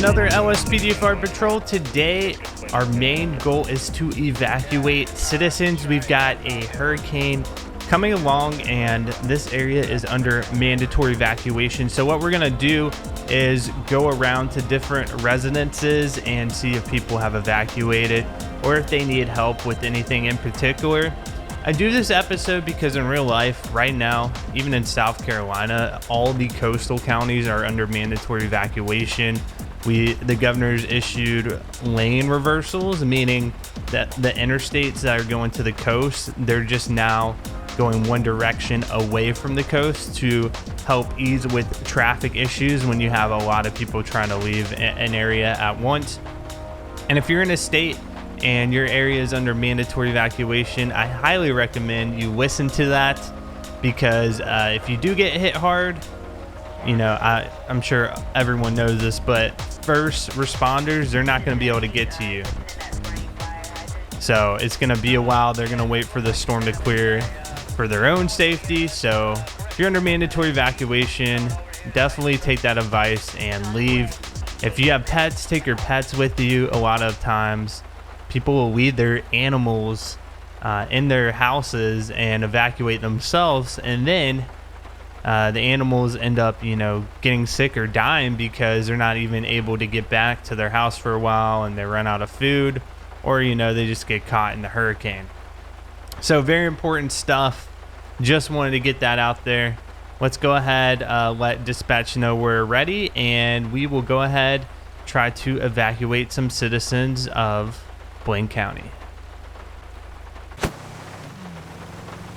another LSPDFR patrol. Today, our main goal is to evacuate citizens. We've got a hurricane coming along, and this area is under mandatory evacuation. So what we're gonna do is go around to different residences and see if people have evacuated or if they need help with anything in particular. I do this episode because in real life, right now, even in South Carolina, all the coastal counties are under mandatory evacuation. The governor's issued lane reversals, meaning that the interstates that are going to the coast, they're just now going one direction away from the coast to help ease with traffic issues when you have a lot of people trying to leave an area at once. And if you're in a state and your area is under mandatory evacuation, I highly recommend you listen to that, because if you do get hit hard, you know, I'm sure everyone knows this, but first responders, they're not going to be able to get to you. So it's going to be a while. They're going to wait for the storm to clear for their own safety. So if you're under mandatory evacuation, definitely take that advice and leave. If you have pets, take your pets with you. A lot of times people will leave their animals in their houses and evacuate themselves, and then the animals end up, you know, getting sick or dying because they're not even able to get back to their house for a while, and they run out of food, or, you know, they just get caught in the hurricane. So very important stuff. Just wanted to get that out there. Let's go ahead, let dispatch know we're ready, and we will go ahead, try to evacuate some citizens of Blaine County.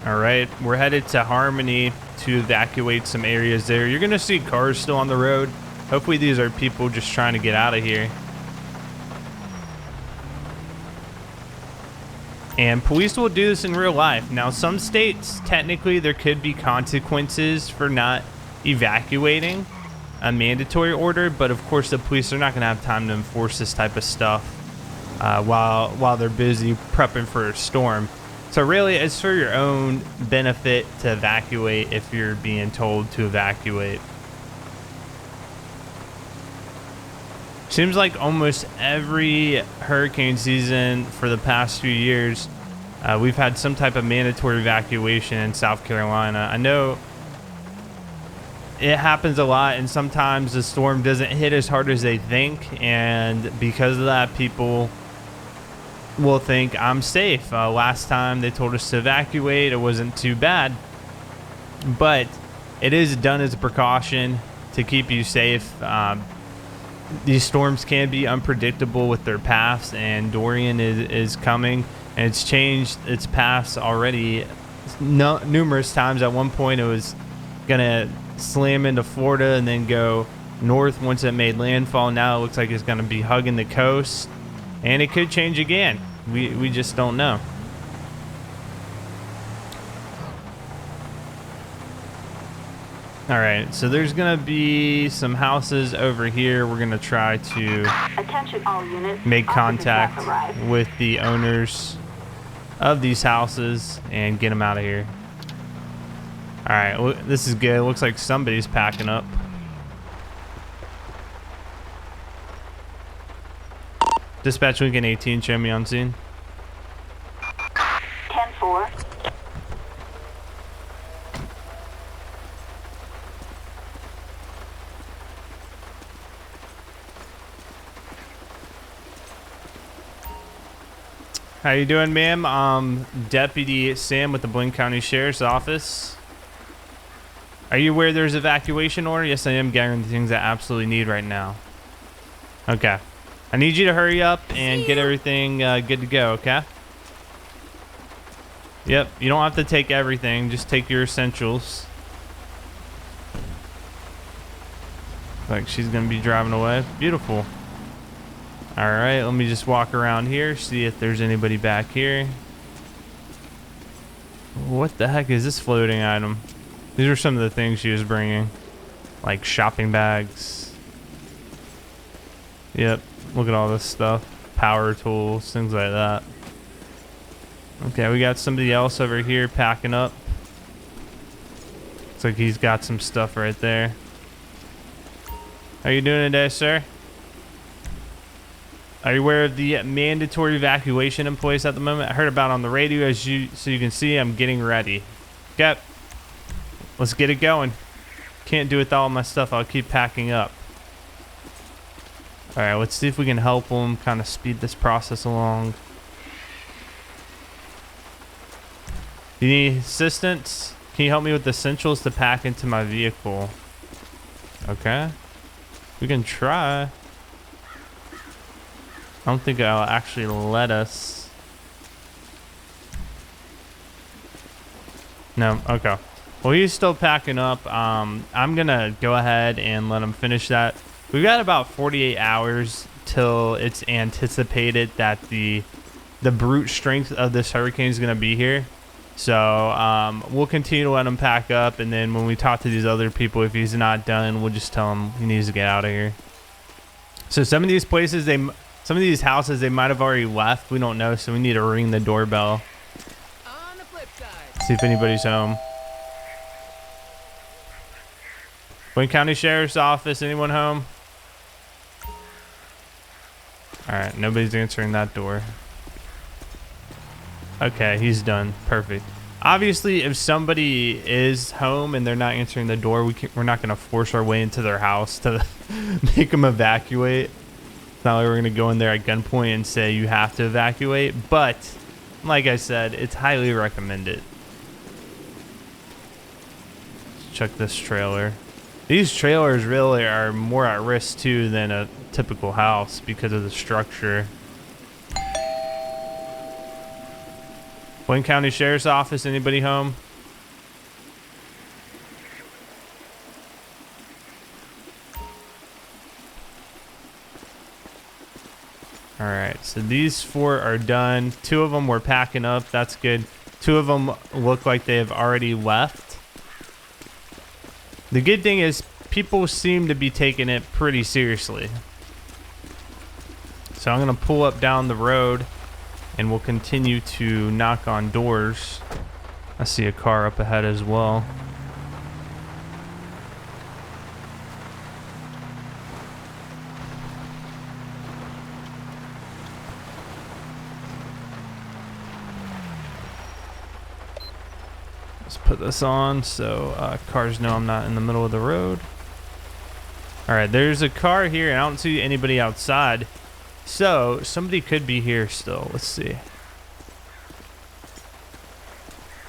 All right, we're headed to Harmony to evacuate some areas there. You're gonna see cars still on the road. Hopefully these are people just trying to get out of here. And police will do this in real life. Now, some states, technically, there could be consequences for not evacuating a mandatory order, but of course the police are not gonna have time to enforce this type of stuff while they're busy prepping for a storm. So really, it's for your own benefit to evacuate if you're being told to evacuate. Seems like almost every hurricane season for the past few years, we've had some type of mandatory evacuation in South Carolina. I know it happens a lot, and sometimes the storm doesn't hit as hard as they think, and because of that, people will think I'm safe. Last time they told us to evacuate, it wasn't too bad, but it is done as a precaution to keep you safe. These storms can be unpredictable with their paths, and Dorian is coming, and it's changed its paths already numerous times. At one point it was gonna slam into Florida and then go north once it made landfall. Now it looks like it's gonna be hugging the coast, and it could change again. We just don't know. All right, so there's gonna be some houses over here. We're gonna try to make contact with the owners of these houses and get them out of here. All right, this is good. It looks like somebody's packing up. Dispatch Lincoln 18, show me on scene. 10-4. How you doing, ma'am? Deputy Sam with the Blaine County Sheriff's Office. Are you aware there's evacuation order? Yes, I am gathering the things I absolutely need right now. Okay. I need you to hurry up and get everything good to go, okay? Yep, you don't have to take everything. Just take your essentials. Like she's going to be driving away. Beautiful. All right, let me just walk around here, see if there's anybody back here. What the heck is this floating item? These are some of the things she was bringing, like shopping bags. Yep, look at all this stuff. Power tools, things like that. Okay, we got somebody else over here packing up. Looks like he's got some stuff right there. How you doing today, sir? Are you aware of the mandatory evacuation in place at the moment? I heard about it on the radio. So you can see, I'm getting ready. Okay, let's get it going. Can't do it with all my stuff. I'll keep packing up. All right, let's see if we can help them kind of speed this process along. Do you need assistance? Can you help me with the essentials to pack into my vehicle? Okay, we can try. I don't think I'll actually let us. No, okay. Well, he's still packing up. I'm gonna go ahead and let him finish that. We've got about 48 hours till it's anticipated that the brute strength of this hurricane is gonna be here. So we'll continue to let him pack up, and then when we talk to these other people, if he's not done, we'll just tell him he needs to get out of here. So some of these places, some of these houses, they might have already left. We don't know, so we need to ring the doorbell. On the flip side. See if anybody's home. Wayne County Sheriff's Office, anyone home? All right, nobody's answering that door. Okay, he's done. Perfect. Obviously, if somebody is home and they're not answering the door, we're not going to force our way into their house to make them evacuate. It's not like we're going to go in there at gunpoint and say you have to evacuate. But, like I said, it's highly recommended. Let's check this trailer. These trailers really are more at risk, too, than a typical house because of the structure. Wayne County Sheriff's Office, anybody home? All right, so these 4 are done. 2 of them were packing up. That's good. 2 of them look like they have already left. The good thing is people seem to be taking it pretty seriously. So I'm going to pull up down the road, and we'll continue to knock on doors. I see a car up ahead as well. Let's put this on so cars know I'm not in the middle of the road. All right, there's a car here, and I don't see anybody outside. So somebody could be here still. Let's see.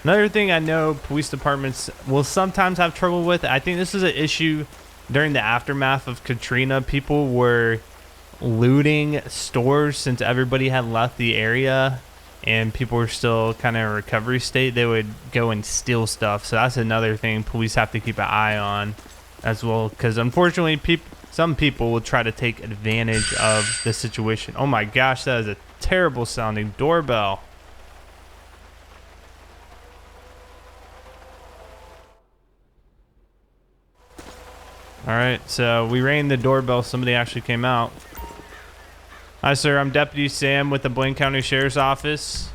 Another thing I know police departments will sometimes have trouble with, I think this is an issue during the aftermath of Katrina. People were looting stores since everybody had left the area and people were still kind of in a recovery state. They would go and steal stuff. So that's another thing police have to keep an eye on as well, because unfortunately some people will try to take advantage of the situation. Oh my gosh, that is a terrible sounding doorbell. All right, so we rang the doorbell. Somebody actually came out. Hi, sir. I'm Deputy Sam with the Blaine County Sheriff's Office.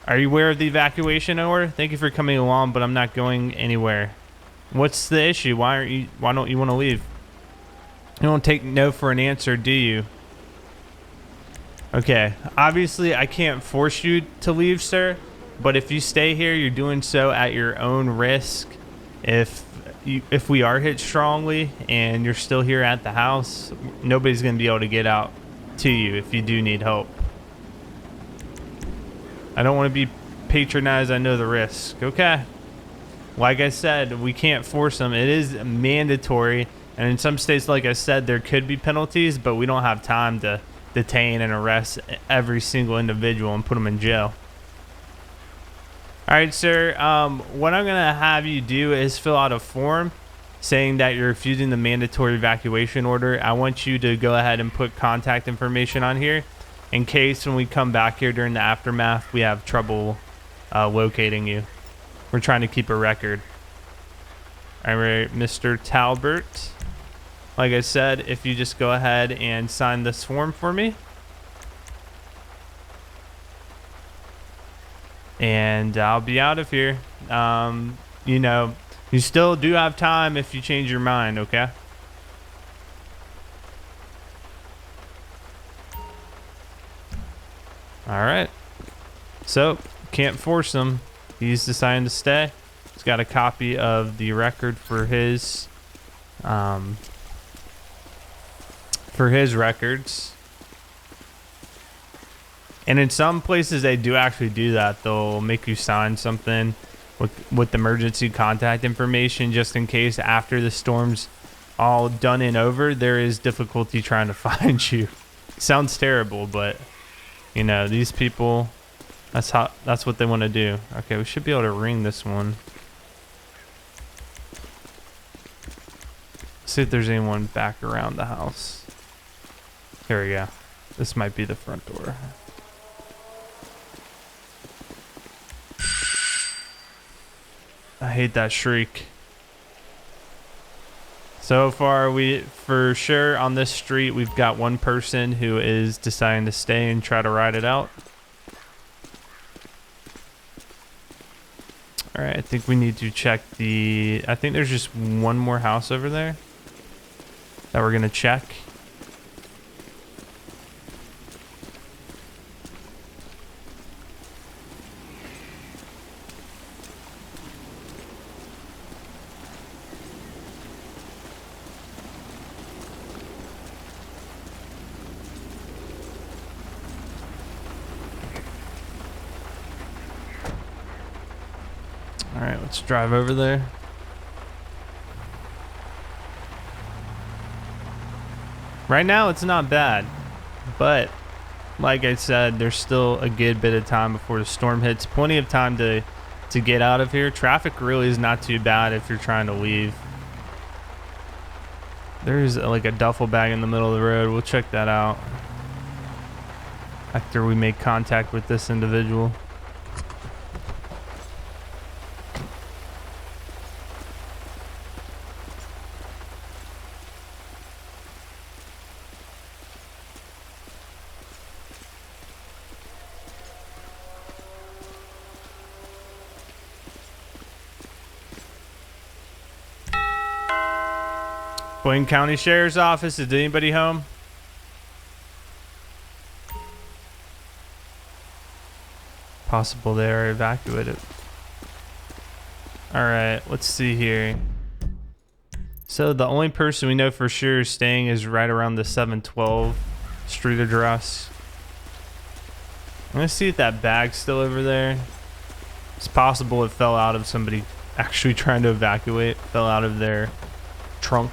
Are you aware of the evacuation order? Thank you for coming along, but I'm not going anywhere. What's the issue? Why don't you want to leave? You don't take no for an answer, do you? Okay. Obviously, I can't force you to leave, sir. But if you stay here, you're doing so at your own risk. If we are hit strongly and you're still here at the house, nobody's going to be able to get out to you if you do need help. I don't want to be patronized. I know the risk. Okay. Like I said, we can't force them. It is mandatory. And in some states, like I said, there could be penalties, but we don't have time to detain and arrest every single individual and put them in jail. All right, sir. What I'm going to have you do is fill out a form saying that you're refusing the mandatory evacuation order. I want you to go ahead and put contact information on here in case when we come back here during the aftermath, we have trouble locating you. We're trying to keep a record. All right, Mr. Talbert. Like I said, if you just go ahead and sign this form for me. And I'll be out of here. You know, you still do have time if you change your mind, okay? All right. So can't force him. He's deciding to stay. He's got a copy of the record for his records. And in some places they do actually do that. They'll make you sign something with emergency contact information just in case after the storm's all done and over, there is difficulty trying to find you. Sounds terrible, but you know, these people, that's what they want to do. Okay, we should be able to ring this one. See if there's anyone back around the house. Here we go. This might be the front door. I hate that shriek. So far, for sure on this street, we've got one person who is deciding to stay and try to ride it out. All right, I think we need to check I think there's just one more house over there that we're gonna check. All right, let's drive over there. Right now, it's not bad, but like I said, there's still a good bit of time before the storm hits. Plenty of time to get out of here. Traffic really is not too bad if you're trying to leave. There's like a duffel bag in the middle of the road. We'll check that out after we make contact with this individual. Blaine County Sheriff's Office, is anybody home? Possible they are evacuated. All right, let's see here. So the only person we know for sure is staying is right around the 712 street address. I'm gonna see if that bag's still over there. It's possible it fell out of somebody actually trying to evacuate, fell out of their trunk.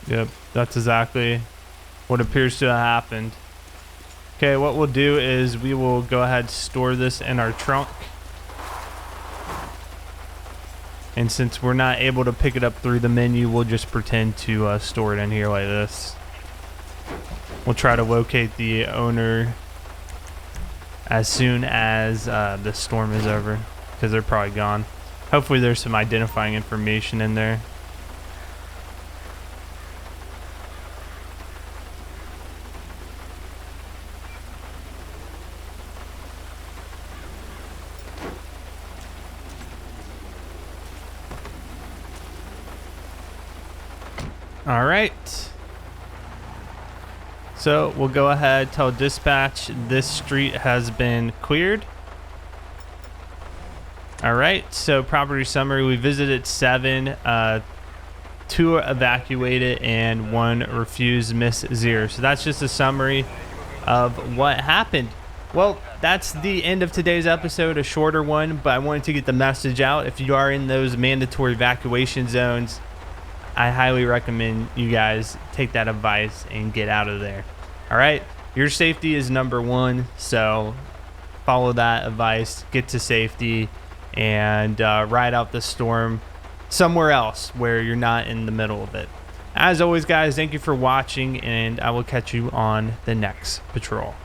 Yep, that's exactly what appears to have happened. Okay, what we'll do is we will go ahead and store this in our trunk. And since we're not able to pick it up through the menu, we'll just pretend to store it in here like this. We'll try to locate the owner as soon as the storm is over, because they're probably gone. Hopefully there's some identifying information in there. All right. So we'll go ahead, tell dispatch this street has been cleared. All right. So property summary, we visited 7, 2 evacuated, and 1 refused, miss 0. So that's just a summary of what happened. Well, that's the end of today's episode, a shorter one, but I wanted to get the message out. If you are in those mandatory evacuation zones, I highly recommend you guys take that advice and get out of there. All right, your safety is number 1, so follow that advice, get to safety, and ride out the storm somewhere else where you're not in the middle of it. As always, guys, thank you for watching, and I will catch you on the next patrol.